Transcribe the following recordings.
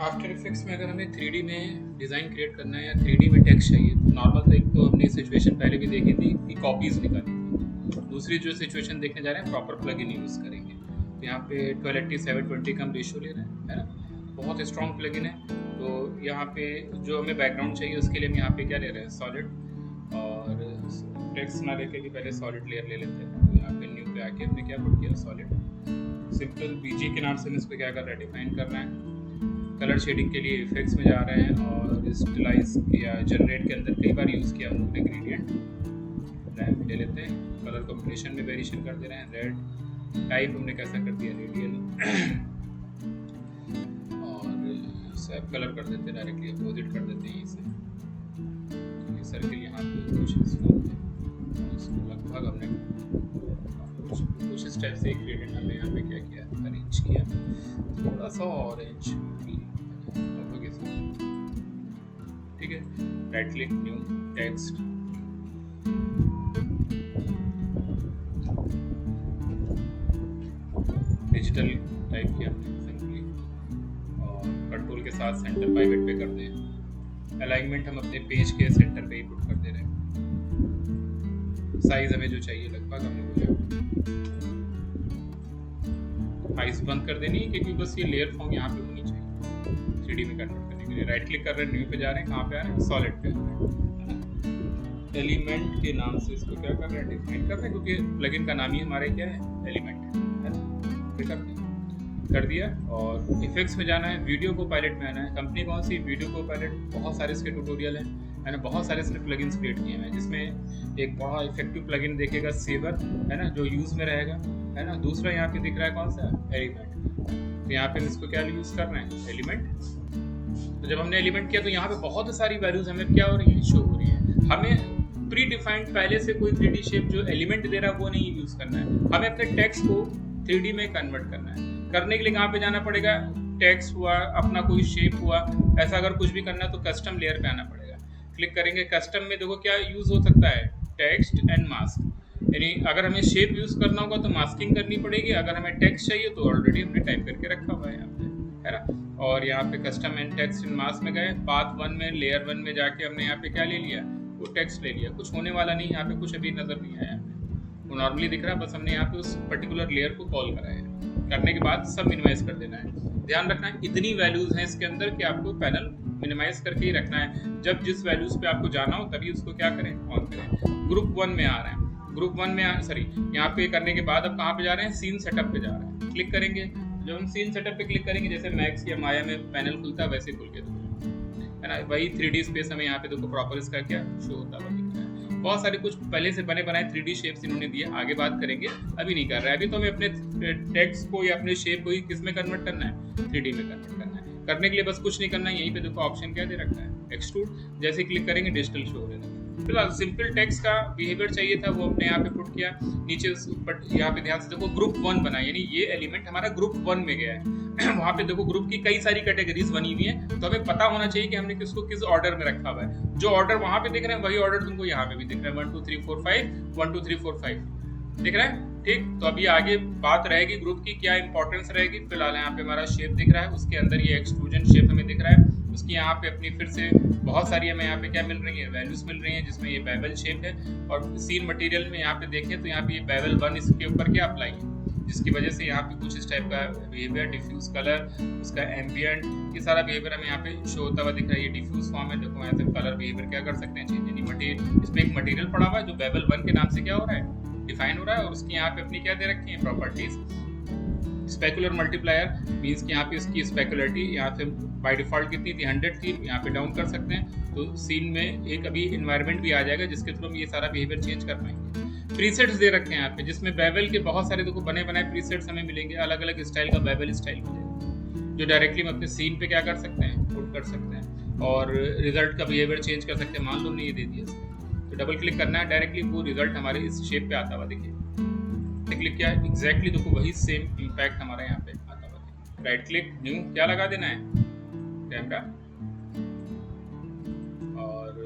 After effects में अगर हमें 3D में डिज़ाइन क्रिएट करना है या 3D में टेक्स्ट चाहिए तो नॉर्मल तो एक तो हमने सिचुएशन पहले भी देखी थी कि कॉपीज़ निकाली थी। दूसरी जो सिचुएशन देखने जा रहे हैं प्रॉपर प्लगइन यूज़ करेंगे। तो यहाँ पे 1280/720 का हम रेशियो ले रहे हैं, है ना। बहुत स्ट्रॉन्ग प्लगइन है। तो यहाँ पे जो हमें बैकग्राउंड चाहिए उसके लिए हम यहाँ पे क्या ले रहे हैं, सॉलिड। और टेक्स्ट ना लेके भी पहले सॉलिड लेयर ले लेते हैं। तो यहाँ पे न्यू पे आके हमने क्या पुट किया, सॉलिड। सिंपल बीजी के नाम से इस पर क्या कर रहे हैं, डिफाइन कर रहे हैं। कलर शेडिंग के लिए इफेक्ट्स में जा रहे हैं और स्टिलाइज या जनरेट के अंदर कई बार यूज़ किया हम लोग ने ग्रेडियंट। रैम्प ले लेते हैं, कलर कॉम्बिनेशन में वेरिएशन कर दे रहे हैं। रेड टाइप हमने कैसा कर दिया, रेडियल। और सब कलर कर देते हैं, डायरेक्टली अपोजिट कर देते हैं इसे। ये सर्किल यहाँ पे कुछ इसको लगभग हमने कुछ इस टाइप से ग्रेडियंट हमने यहाँ पे क्या किया, अरेंज किया। थोड़ा सा ऑरेंज, ठीक है। Right click, new text, digital type किया सिंपली और कंट्रोल के साथ सेंटर पाइवेट पे कर दें। अलाइनमेंट हम अपने पेज के सेंटर पे ही पुट कर दे रहे हैं। साइज हमें जो चाहिए लगभग हमने बोला। साइज बंद कर देनी है क्योंकि बस ये लेयर फॉर्म यहाँ पे होनी चाहिए 3D में कन्वर्ट करने के लिए। राइट क्लिक कर रहे हैं, न्यू पे जा रहे हैं, कहाँ पे आ रहे हैं, सॉलिड पे आ रहे हैं। एलिमेंट के नाम से इसको क्या कर रहे हैं, डिफाइन कर रहे हैं, क्योंकि प्लगइन का नाम ही हमारे क्या है, एलिमेंट है ना। कर दिया और इफेक्ट्स में जाना है, वीडियो को पायलट में आना है। कंपनी कौन सी, वीडियो को पायलट। बहुत सारे इसके ट्यूटोरियल हैं, है ना। बहुत सारे इसने प्लगइन्स क्रिएट किए हैं, जिसमें एक बड़ा इफेक्टिव प्लगइन देखेगा सेवर, है ना, जो यूज में रहेगा, है ना। दूसरा यहाँ पे दिख रहा है कौन सा, एलिमेंट। तो यहाँ पे इसको क्या यूज करना है, एलिमेंट। तो जब हमने एलिमेंट किया तो यहाँ पे बहुत सारी वैल्यूज हमें क्या हो रही है, शो हो रही है। हमें प्री डिफाइंड पहले से कोई 3D शेप जो एलिमेंट दे रहा है वो नहीं यूज करना है, हमें अपने टेक्स्ट को 3D में कन्वर्ट करना है। करने के लिए कहाँ पे जाना पड़ेगा, टेक्स्ट हुआ, अपना कोई शेप हुआ, ऐसा अगर कुछ भी करना है तो कस्टम लेयर पे आना पड़ेगा। क्लिक करेंगे, कस्टम में देखो क्या यूज हो सकता है, टेक्स्ट एंड मास्क। यानी अगर हमें शेप यूज करना होगा तो मास्किंग करनी पड़ेगी, अगर हमें टेक्स्ट चाहिए तो ऑलरेडी हमने टाइप करके रखा हुआ है यहाँ पे, है ना। और यहाँ पे custom and text and mask में गए, पाथ 1 में, लेयर 1 में जाके हमने यहाँ पे क्या ले लिया, वो टेक्स्ट ले लिया। कुछ होने वाला नहीं, यहाँ पे कुछ अभी नजर नहीं आया, वो नॉर्मली दिख रहा है, बस हमने यहाँ पे उस पर्टिकुलर लेयर को कॉल करा है। करने के बाद सब मिनिमाइज कर देना है। ध्यान रखना है इतनी वैल्यूज हैं इसके अंदर कि आपको पैनल मिनिमाइज करके ही रखना है। जब जिस वैल्यूज पे आपको जाना हो तभी उसको क्या करें, ऑन करें। ग्रुप 1 में आ रहे हैं, ग्रुप 1 में सॉरी यहाँ पे करने के बाद अब कहाँ पे जा रहे हैं, सीन सेटअप पे जा रहे हैं। क्लिक करेंगे, जब हम सीन सेटअप पे क्लिक करेंगे, जैसे मैक्स या माया में पैनल खुलता है वैसे खुल के है ना। वही 3D स्पेस हमें यहाँ पे देखो प्रॉपर इसका क्या शो होता हुआ दिख रहा है। बहुत सारे कुछ पहले से बने बनाए 3D शेप्स इन्होंने दिए, आगे बात करेंगे, अभी नहीं कर रहा है। अभी तो हमें अपने टेक्स्ट को या अपने शेप को ही किस में कन्वर्ट करना है, 3D में कन्वर्ट करना है। करने के लिए बस कुछ नहीं करना है, यहीं पे देखो ऑप्शन क्या दे रखा है, एक्सट्रूड। जैसे क्लिक करेंगे डिजिटल शो हो रहा है। फिलहाल सिंपल टेक्स्ट का बिहेवियर चाहिए था, वो हमने यहाँ पे पुट किया। नीचे यहाँ पे ध्यान से देखो ग्रुप 1 बना, यानी ये एलिमेंट हमारा ग्रुप 1 में गया है। वहाँ पे देखो ग्रुप की कई सारी कैटेगरीज बनी हुई है, तो हमें पता होना चाहिए कि हमने किसको किस ऑर्डर में रखा हुआ है। जो ऑर्डर वहाँ पे दिख रहे हैं वही ऑर्डर तुमको यहाँ पे भी दिख रहा है, 1 2 3 4 5 1 2 3 4 5 दिख रहा है, ठीक। तो अभी आगे बात रहेगी ग्रुप की क्या इंपॉर्टेंस रहेगी। फिलहाल यहाँ पे हमारा शेप दिख रहा है, उसके अंदर ये एक्सट्रूजन शेप हमें दिख रहा है। उसकी यहाँ पे अपनी फिर से बहुत सारी हमें यहाँ पे क्या मिल रही है, वैल्यूज मिल रही हैं, जिसमें ये बेवल शेप है। और सीन मटेरियल में यहाँ पे देखें तो यहाँ पे ये बेवल 1 इसके ऊपर क्या अप्लाई है, जिसकी वजह से यहाँ पे कुछ इस टाइप का बिहेवियर, डिफ्यूज कलर, उसका एम्बियंट, ये सारा बिहेवियर हमें यहाँ पे शो होता हुआ दिख रहा है। ये डिफ्यूज फॉर्म है, देखो यहाँ से कलर बिहेवियर क्या कर सकते हैं चेंज। यानी मटेरियल, इसमें एक मटेरियल पड़ा हुआ है जो बेवल 1 के नाम से क्या हो रहा है, डिफाइन हो रहा है। और उसकी यहाँ पे अपनी क्या दे रखी है, प्रॉपर्टीज। स्पेकुलर मल्टीप्लायर मींस कि यहाँ पे इसकी स्पेकुलरिटी यहाँ से बाय डिफॉल्ट कितनी थी, 100 थी, यहाँ पे डाउन कर सकते हैं। तो सीन में एक अभी इन्वायरमेंट भी आ जाएगा जिसके थ्रू हम ये सारा बिहेवियर चेंज कर पाएंगे। प्रीसेट्स दे रखे हैं यहाँ पे, जिसमें बेवल के बहुत सारे देखो बने बनाए प्रीसेट्स हमें मिलेंगे, अलग अलग स्टाइल का बेवल स्टाइल मिलेगा, जो डायरेक्टली हम अपने सीन पे क्या कर सकते हैं, पुट कर सकते हैं। और रिजल्ट का बिहेवियर चेंज कर सकते हैं। मान लो हमने ये दे दिया, तो डबल क्लिक करना है, डायरेक्टली वो रिजल्ट हमारे इस शेप पे आता हुआ देखिए। क्लिक किया, एग्जैक्टली देखो वही सेम इम्पैक्ट हमारे यहाँ पे आता हुआ। राइट क्लिक, न्यू क्या लगा देना है, कैमरा, और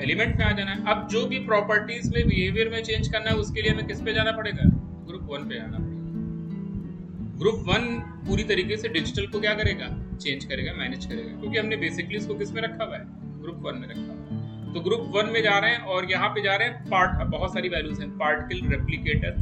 एलिमेंट में आ जाना है। अब जो भी प्रॉपर्टीज में बिहेवियर में चेंज करना है उसके लिए हमें किस पे जाना पड़ेगा, ग्रुप 1 पे आना पड़ेगा। ग्रुप 1 पूरी तरीके से डिजिटल को क्या करेगा, चेंज करेगा, मैनेज करेगा, क्योंकि हमने बेसिकली इसको किस में रखा हुआ है, ग्रुप 1 में रखा हुआ है। तो ग्रुप 1 में जा रहे हैं और यहाँ पे जा रहे हैं पार्ट, बहुत सारी वैल्यूज हैं, पार्टिकल रेप्लिकेटर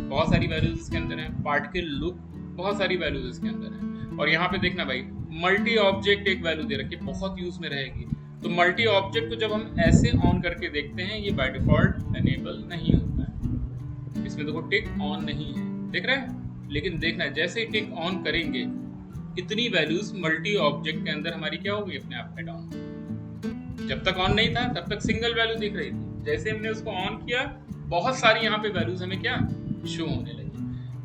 बहुत सारी वैल्यूज इसके अंदर है, पार्टिकल लुक बहुत सारी वैल्यूज इसके अंदर है। और यहाँ पे देखना भाई, मल्टी ऑब्जेक्ट एक वैल्यू दे रखी है, बहुत यूज में रहेगी। तो मल्टी ऑब्जेक्ट को जब हम ऐसे ऑन करके देखते हैं, ये बाय डिफॉल्ट एनेबल नहीं होता है, इसमें देखो टिक ऑन नहीं है, देख रहे हैं। लेकिन देखना जैसे ही टिक ऑन करेंगे, इतनी वैल्यूज मल्टी ऑब्जेक्ट के अंदर हमारी क्या होगी, अपने आप में डाउन। जब तक ऑन नहीं था तब तक सिंगल वैल्यू दिख रही थी, जैसे हमने उसको ऑन किया बहुत सारी यहाँ पे वैल्यूज हमें क्या शो होने लगी।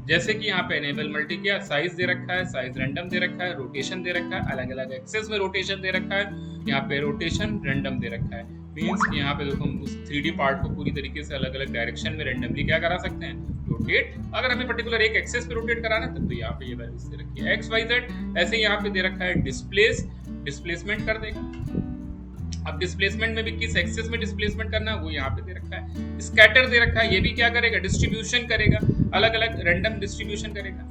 जैसे कि यहाँ पे एनेबल मल्टी किया, साइज दे रखा है, साइज रैंडम दे रखा है, रोटेशन दे रखा है, अलग अलग एक्सेस में रोटेशन दे रखा है, यहाँ पे रोटेशन रैंडम दे रखा है। मीन्स कि यहाँ पे देखो हम उस 3D पार्ट को पूरी तरीके से अलग अलग डायरेक्शन में रैंडमली क्या करा सकते हैं, रोटेट। अगर हमें पर्टिकुलर एक एक्सेस पे रोटेट कराना है तब तो यहाँ पे ये वैल्यूज दे रखी है एक्स वाई जेड। ऐसे यहाँ पे दे रखा है डिस्प्लेस, डिस्प्लेसमेंट कर देगा। अब डिस्प्लेसमेंट में भी किस एक्सेस में डिस्प्लेसमेंट करना है वो यहाँ पे दे रखा है। स्कैटर दे रखा है, ये भी क्या करेगा, डिस्ट्रीब्यूशन करेगा, अलग अलग रैंडम डिस्ट्रीब्यूशन करेगा।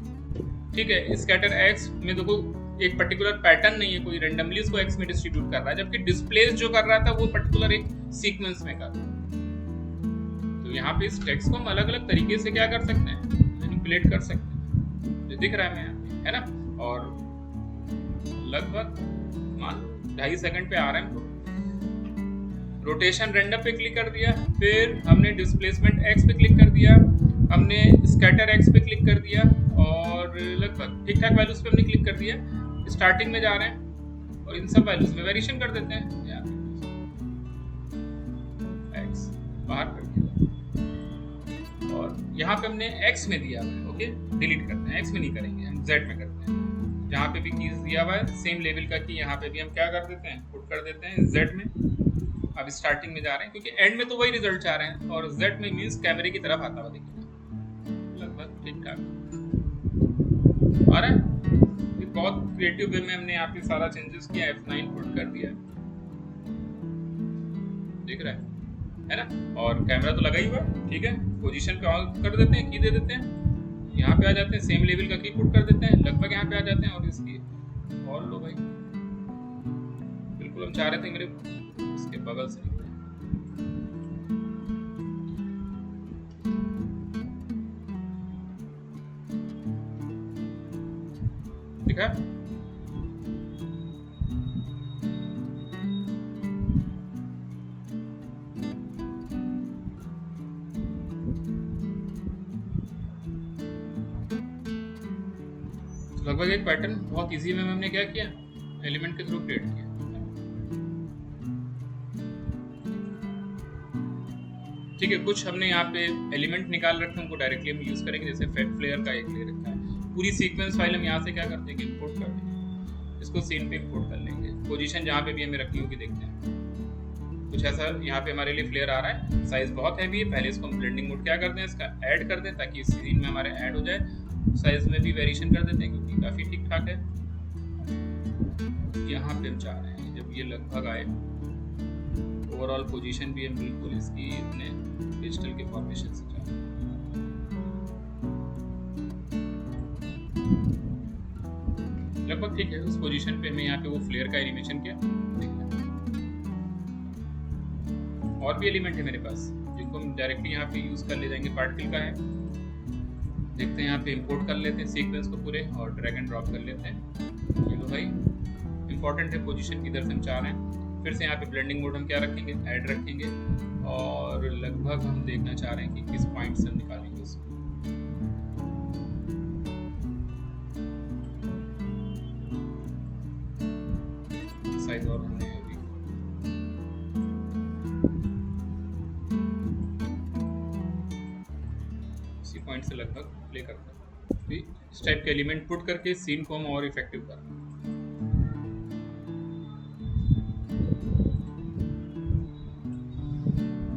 ठीक है, स्कैटर एक्स में देखो एक पर्टिकुलर पैटर्न नहीं है, कोई रैंडमली उसको एक्स में डिस्ट्रीब्यूट कर रहा है, जबकि डिस्प्लेस जो कर रहा था वो पर्टिकुलर एक सीक्वेंस में कर रहा है। तो यहाँ पे इस टेक्स्ट को हम अलग अलग तरीके से क्या कर सकते हैं, मैनिपुलेट कर सकते हैं, जो दिख रहा है हमें, है ना। और लगभग मान 2.5 सेकंड पे आ रहा है। रोटेशन रैंडम पे क्लिक कर दिया, फिर हमने डिस्प्लेसमेंट एक्स पे क्लिक कर दिया, हमने स्कैटर एक्स पे क्लिक कर दिया, और लगभग ठीक ठाक वैल्यूज पे हमने क्लिक कर दिया। स्टार्टिंग में जा रहे हैं और इन सब वैल्यूज में वेरिएशन कर देते हैं, एक्स बाहर कर दिया, और यहाँ पे हमने एक्स में दिया है, ओके, डिलीट करते हैं, एक्स में नहीं करेंगे, हम जेड में करते हैं। जहाँ पे भी कीज दिया हुआ है सेम लेवल का की, यहाँ पे भी हम क्या कर देते हैं, पुट कर देते हैं जेड में। अब स्टार्टिंग में जा रहे हैं क्योंकि एंड में तो वही रिजल्ट आ रहे हैं, और जेड में मींस कैमरे की तरफ आता हुआ देखिए, लगभग ठीक ठाक आ रहा है। ये बहुत क्रिएटिव वे में हमने यहाँ पे सारा चेंजेस किया, F9 पुट कर दिया, दिख रहा है ना। और कैमरा तो लगा ही हुआ है, ठीक है, पोजीशन पे ऑन कर देते हैं, की दे देते हैं, यहाँ पे आ जाते हैं, सेम लेवल का की पुट कर देते हैं, लगभग यहाँ पे आ जाते हैं, और इसकी और लो भाई, बिल्कुल हम चाह रहे थे मेरे इसके बगल से निकले, दिखा। लगभग एक पैटर्न बहुत इजी में हमने क्या किया, एलिमेंट के थ्रू क्रिएट किया। ठीक है, कुछ हमने यहाँ पे एलिमेंट निकाल रखे हैं, उनको डायरेक्टली हम यूज करेंगे, जैसे फेट फ्लेयर का एक ले रखा है, पूरी सीक्वेंस फाइल हम यहाँ से क्या कर देंगे, इंपोर्ट कर देंगे, इसको सीन पे इंपोर्ट कर लेंगे। पोजीशन जहाँ पे भी हमें रखनी होगी देखते हैं, कुछ ऐसा यहाँ पे हमारे लिए फ्लेयर आ रहा है, साइज बहुत हैवी है, पहले इसको हम ब्लेंडिंग मोड क्या कर दें, इसका ऐड कर दें ताकि इस सीन में हमारे ऐड हो जाए। साइज में भी वेरिएशन कर देते हैं क्योंकि काफी ठीक ठाक है। यहाँ पे हम चाह रहे हैं जब ये लगभग आए, ओवरऑल पोजीशन भी हम बिल्कुल इसकी अपने डिजिटल के फॉर्मेशन से चाहते हैं। लगभग ठीक है, उस पोजीशन पे हमने यहाँ पे वो फ्लेयर का एनिमेशन किया। और भी एलिमेंट है मेरे पास जिनको हम डायरेक्टली यहाँ पे यूज कर ले जाएंगे, पार्टिकल का है, देखते हैं यहाँ पे इंपोर्ट कर लेते हैं सीक्वेंस को पूरे और ड्रैग एंड ड्रॉप कर लेते हैं। चलो भाई, इंपॉर्टेंट है पोजीशन किधर से हम चाह रहे हैं। फिर से यहाँ पे ब्लेंडिंग मोड हम क्या रखेंगे, ऐड रखेंगे, और लगभग हम देखना चाह रहे हैं कि किस पॉइंट से हम निकालेंगे उसको। साइज और हमने अभी इसी पॉइंट से लगभग प्ले करते हैं। इस टाइप के एलिमेंट पुट करके सीन को हम और इफेक्टिव कर रहे हैं।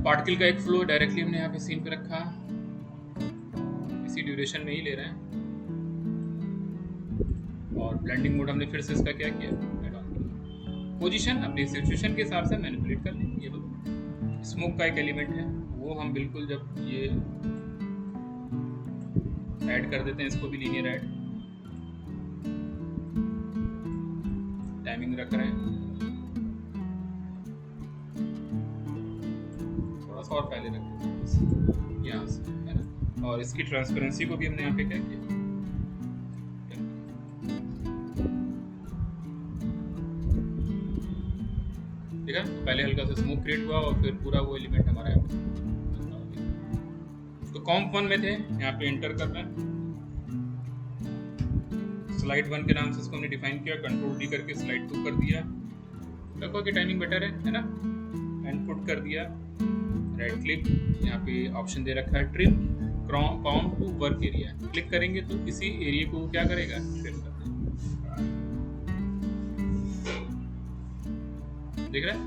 पार्टिकल का एक फ्लो डायरेक्टली हमने यहाँ पे सीन पे रखा, इसी ड्यूरेशन में ही ले रहे हैं, और ब्लेंडिंग मोड हमने फिर से इसका क्या किया, ऐड ऑन किया। पोजीशन अपनी सिचुएशन के हिसाब से मैनिपुलेट कर लेंगे। ये लो स्मोक का एक एलिमेंट है, वो हम बिल्कुल जब ये ऐड कर देते हैं, इसको भी लीनियर ऐड, टाइमिंग रख रहे हैं, थोड़ा सा और पहले रख देते यहाँ से, है ना। और इसकी ट्रांसपेरेंसी को भी हमने यहाँ पे क्या किया, ठीक है। तो पहले हल्का सा स्मोक क्रिएट हुआ और फिर पूरा वो एलिमेंट हमारा यहाँ पे। तो कॉम्प 1 में थे, यहाँ पे एंटर कर रहे हैं, स्लाइड 1 के नाम से इसको हमने डिफाइन किया, कंट्रोल डी करके स्लाइड 2 कर दिया, लगभग की टाइमिंग बेटर है ना। एंड पुट कर दिया, राइट क्लिक, यहाँ पे ऑप्शन दे रखा है trim count to work area, click करेंगे तो इसी एरिया को क्या करेगा, ट्रिम कर देगा। देख रहे हैं,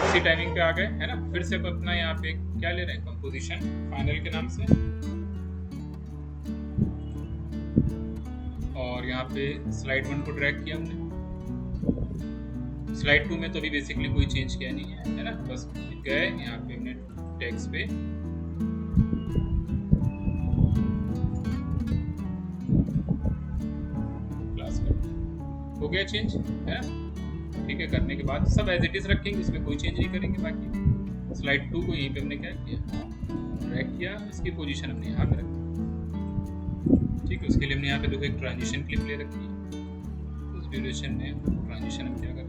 इसी टाइमिंग पे आ गए, है ना। फिर से अपना यहाँ पे क्या ले रहे हैं, कंपोजिशन फाइनल के नाम से, और यहाँ पे स्लाइड 1 को ड्रैग किया हमने। स्लाइड 2 में तो अभी बेसिकली कोई चेंज किया नहीं है ना, बस गए यहाँ पे हमने टेक्स्ट पे क्लास कर, हो गया चेंज, है ना। ठीक है, करने के बाद सब एज इट इज रखेंगे, इसमें कोई चेंज नहीं करेंगे। बाकी स्लाइड 2 को यहीं पे हमने क्या किया, ड्रैग किया, इसकी पोजीशन हमने यहाँ पे रखी, ठीक है। उसके लिए हमने यहाँ पे देखो एक ट्रांजिशन क्लिप ले रखी है, उस ड्यूरेशन में ट्रांजिशन हम क्या करें,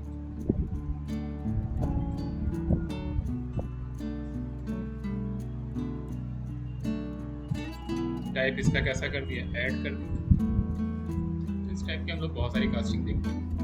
टाइप इसका कैसा कर दिया, ऐड कर दिया। इस टाइप की हम लोग बहुत सारी कास्टिंग देखते हैं।